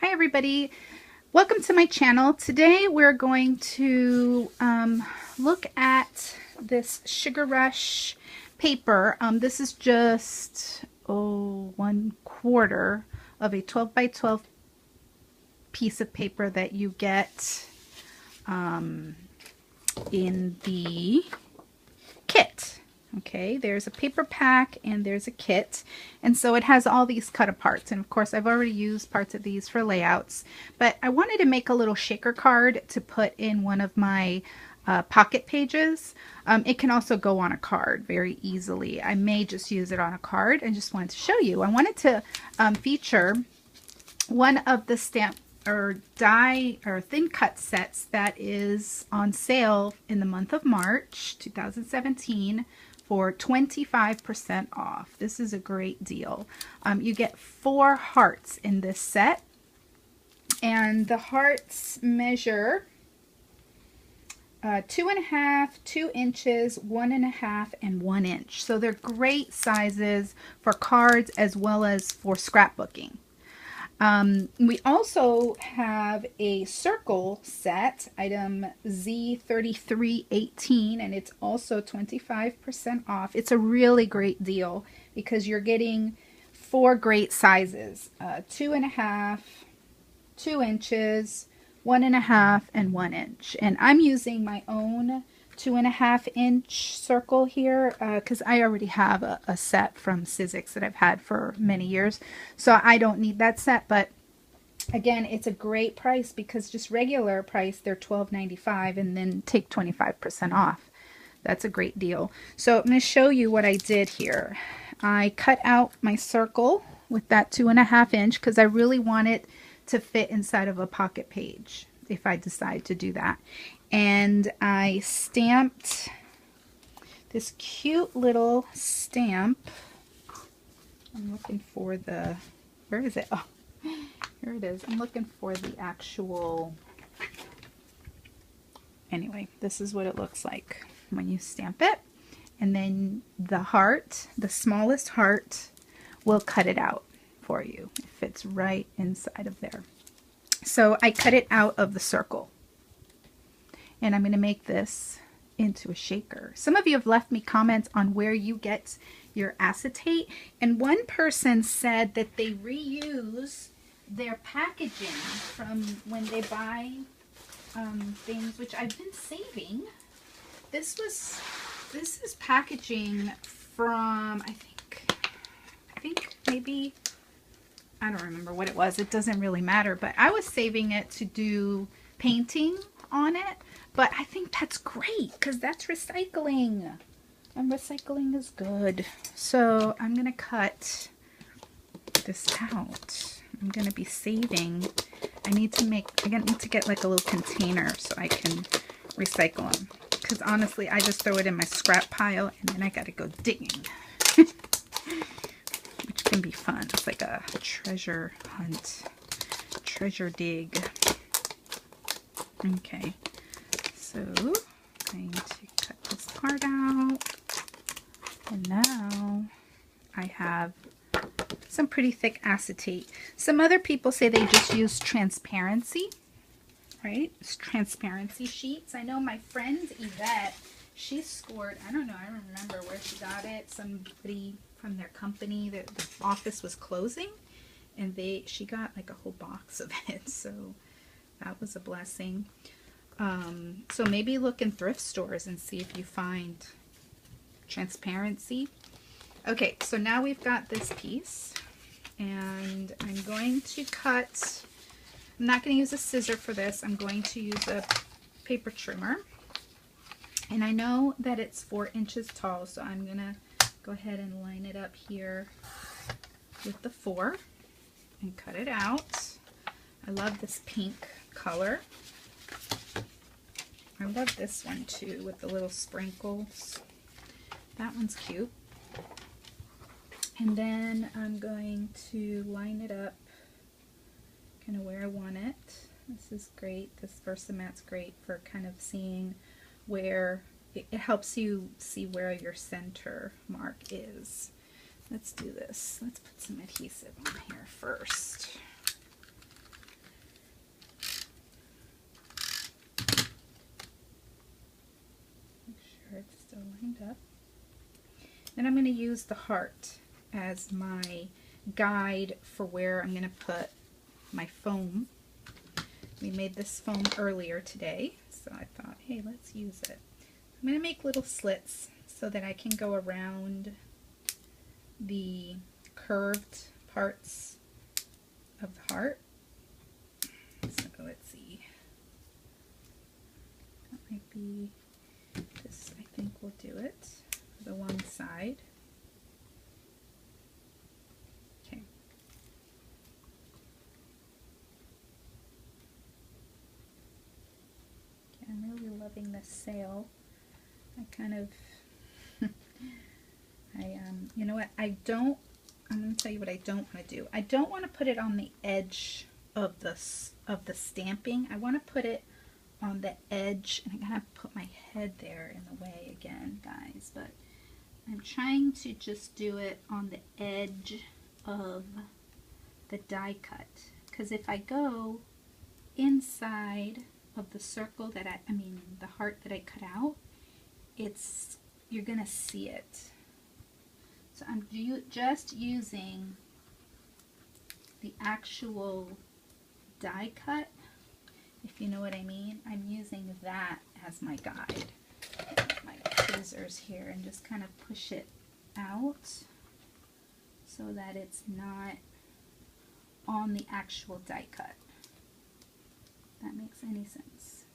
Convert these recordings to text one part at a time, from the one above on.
Hi everybody, welcome to my channel. Today we're going to look at this Sugar Rush paper. This is just 1/4 of a 12 by 12 piece of paper that you get in the kit. Okay, there's a paper pack and there's a kit, and so it has all these cut aparts, and of course I've already used parts of these for layouts, but I wanted to make a little shaker card to put in one of my pocket pages. It can also go on a card very easily. I may just use it on a card and just wanted to show you. I wanted to feature one of the stamp or die or thin cut sets that is on sale in the month of March 2017 for 25% off. This is a great deal. You get 4 hearts in this set, and the hearts measure 2.5, 2 inches, 1.5, and 1 inch. So they're great sizes for cards as well as for scrapbooking. We also have a circle set, item Z3318, and it's also 25% off. It's a really great deal because you're getting 4 great sizes, 2.5, 2 inches, 1.5, and 1 inch. And I'm using my own 2.5 inch circle here because I already have a set from Sizzix that I've had for many years, so I don't need that set. But again, it's a great price because just regular price they're $12.95, and then take 25% off. That's a great deal. So I'm going to show you what I did here. I cut out my circle with that 2.5 inch because I really want it to fit inside of a pocket page if I decide to do that. And I stamped this cute little stamp. I'm looking for the, where is it? Oh, here it is. I'm looking for the actual, anyway, this is what it looks like when you stamp it. And then the heart, the smallest heart, will cut it out for you. It fits right inside of there. So I cut it out of the circle. And I'm going to make this into a shaker. Some of you have left me comments on where you get your acetate, and one person said that they reuse their packaging from when they buy things, which I've been saving. This is packaging from I think maybe, I don't remember what it was. It doesn't really matter, but I was saving it to do painting on it. But I think that's great because that's recycling, and recycling is good. So I'm going to cut this out. I'm going to be saving. I need to get like a little container so I can recycle them. Because honestly, I just throw it in my scrap pile and then I got to go digging. Which can be fun. It's like a treasure hunt, treasure dig. Okay. So I'm going to cut this part out, and now I have some pretty thick acetate. Some other people say they just use transparency, right? It's transparency sheets. I know my friend Yvette, she scored, I don't know, I don't remember where she got it. Somebody from their company, the office was closing, and she got like a whole box of it, so that was a blessing. So maybe look in thrift stores and see if you find transparency. Okay, so now we've got this piece, and I'm going to cut. I'm not going to use a scissor for this. I'm going to use a paper trimmer, and I know that it's 4 inches tall, so I'm going to go ahead and line it up here with the 4 and cut it out. I love this pink color. I love this one too with the little sprinkles. That one's cute. And then I'm going to line it up kind of where I want it. This is great. This Versamat's great for kind of seeing where, it helps you see where your center mark is. Let's do this. Let's put some adhesive on here first. lined up. Then I'm going to use the heart as my guide for where I'm going to put my foam. We made this foam earlier today, so I thought, hey, let's use it. I'm going to make little slits so that I can go around the curved parts of the heart. So let's see. That might be this, I think will do it for the one side. Okay. I'm really loving this sail. I kind of, you know what, I'm going to tell you what I don't want to do. I don't want to put it on the edge of the stamping. I want to put it on the edge, and I'm going to put my head there in the way again, guys, but I'm trying to just do it on the edge of the die cut, because if I go inside of the circle that the heart that I cut out, you're gonna see it. So I'm just using the actual die cut, if you know what I mean. I'm using that as my guide. My scissors here and just kind of push it out so that it's not on the actual die cut. If that makes any sense.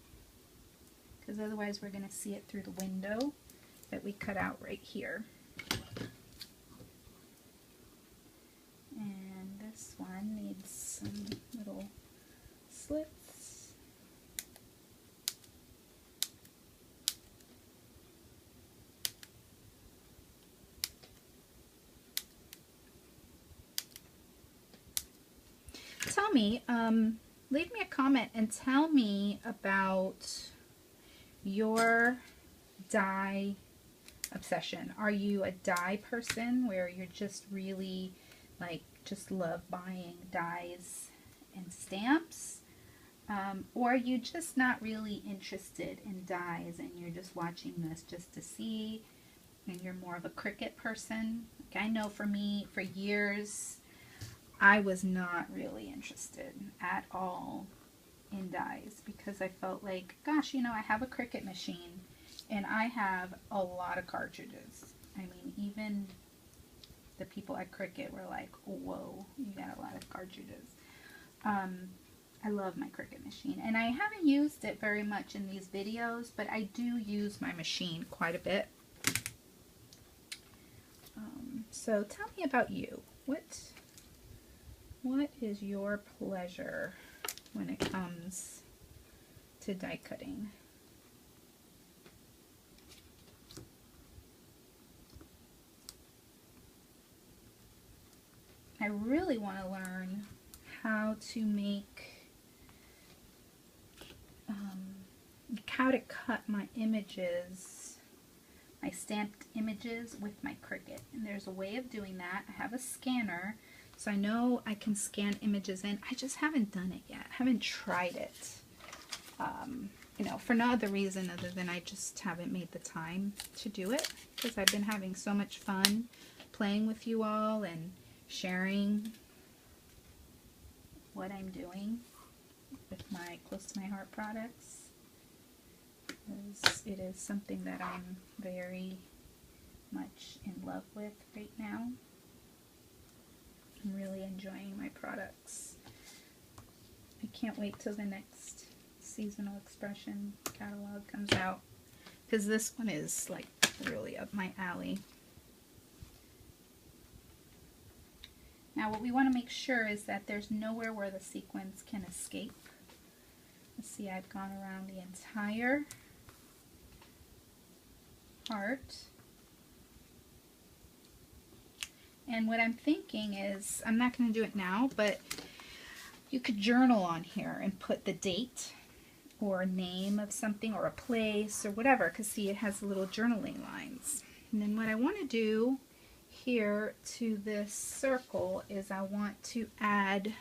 Because otherwise we're going to see it through the window that we cut out right here. And this one needs some little slits. Tell me, leave me a comment and tell me about your die obsession. Are you a die person where you're just really just love buying dies and stamps? Or are you just not really interested in dies and you're just watching this just to see, and you're more of a Cricut person? Like, I know for me, for years, I was not really interested at all in dies because I felt like, gosh, I have a Cricut machine and I have a lot of cartridges. I mean, even the people at Cricut were like, whoa, you got a lot of cartridges. I love my Cricut machine, and I haven't used it very much in these videos, but I do use my machine quite a bit. So tell me about you. What is your pleasure when it comes to die cutting? I really want to learn how to make, how to cut my images, my stamped images with my Cricut. And there's a way of doing that. I have a scanner, so I know I can scan images in. I just haven't done it yet. I haven't tried it. For no other reason other than I just haven't made the time to do it, because I've been having so much fun playing with you all and sharing what I'm doing with my close to my heart products. It is something that I'm very much in love with right now. I'm really enjoying my products. I can't wait till the next seasonal expression catalog comes out, because this one is like really up my alley. Now what we want to make sure is that there's nowhere where the sequins can escape. Let's see, I've gone around the entire heart. And what I'm thinking is, I'm not going to do it now, but you could journal on here and put the date or a name of something or a place or whatever, because see, it has little journaling lines. And then what I want to do here to this circle is I want to add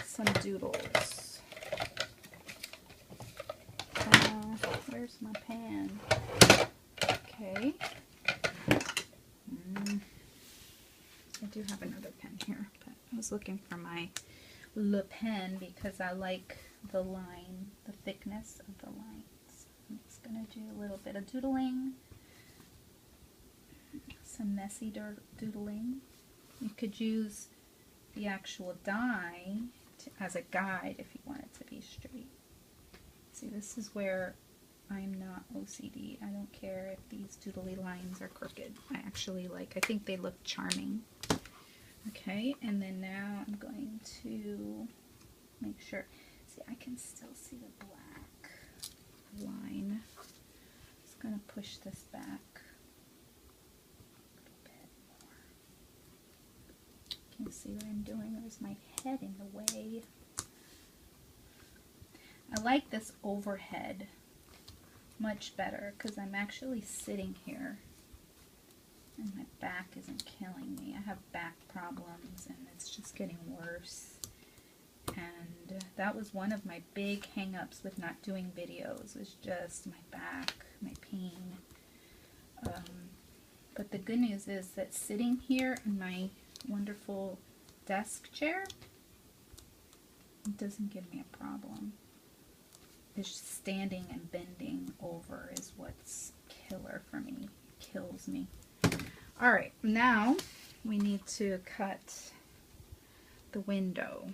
some doodles. Where's my pan? Okay. I do have another pen here, but I was looking for my Le Pen because I like the line, the thickness of the lines. I'm just going to do a little bit of doodling, some messy doodling. You could use the actual die as a guide if you want it to be straight. See, this is where I'm not OCD. I don't care if these doodly lines are crooked. I actually I think they look charming. Okay, and then now I'm going to make sure, see, I can still see the black line. Just going to push this back a bit more. Can you see what I'm doing? There's my head in the way. I like this overhead much better because I'm actually sitting here and my back isn't killing me. I have back problems and it's just getting worse. And that was one of my big hang-ups with not doing videos, was just my back, my pain. But the good news is that sitting here in my wonderful desk chair, it doesn't give me a problem. It's just standing and bending over is what's killer for me. It kills me. Alright, now we need to cut the window.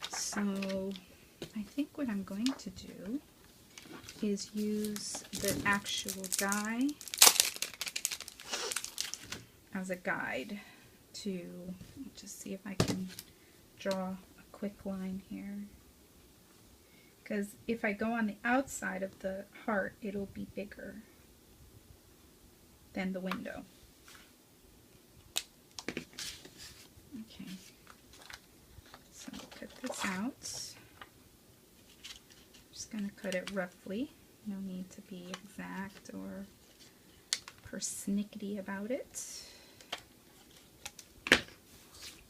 So I think what I'm going to do is use the actual die as a guide to just see if I can draw a quick line here. Because if I go on the outside of the heart, it'll be bigger than the window. Okay, so cut this out. Just going to cut it roughly. No need to be exact or persnickety about it.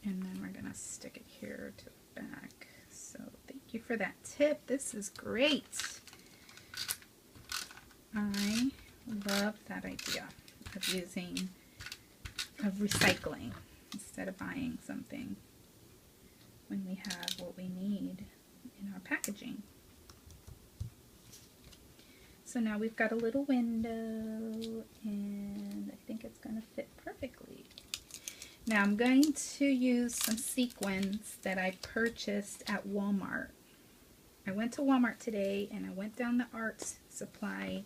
And then we're going to stick it here to the back. So thank you for that tip. This is great. I love that idea of recycling instead of buying something when we have what we need in our packaging. So now we've got a little window and I think it's going to fit perfectly. Now I'm going to use some sequins that I purchased at Walmart. I went to Walmart today and I went down the art supply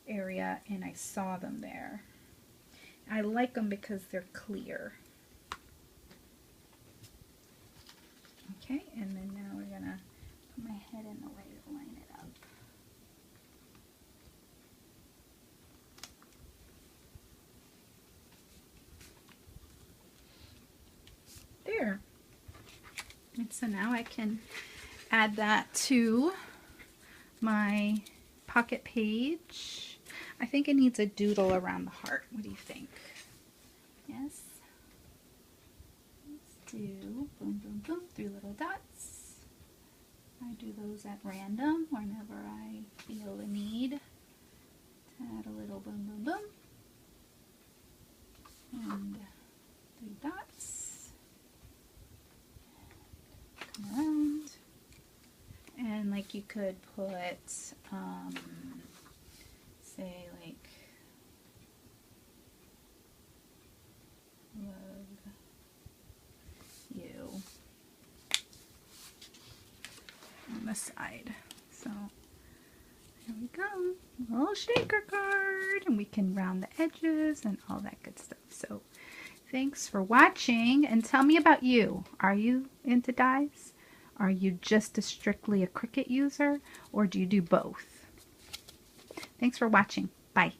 area and I saw them there. I like them because they're clear. Okay, and then now we're going to put my head in the way to line it up. There. And so now I can add that to my pocket page. I think it needs a doodle around the heart. What do you think? Yes? Let's do boom, boom, boom, 3 little dots. I do those at random whenever I feel the need to add a little boom, boom, boom. And 3 dots. Come around. And like you could put, say like, love you on the side. So there we go, a little shaker card, and we can round the edges and all that good stuff. So thanks for watching, and tell me about you. Are you into dies? Are you just strictly a Cricut user, or do you do both? Thanks for watching. Bye.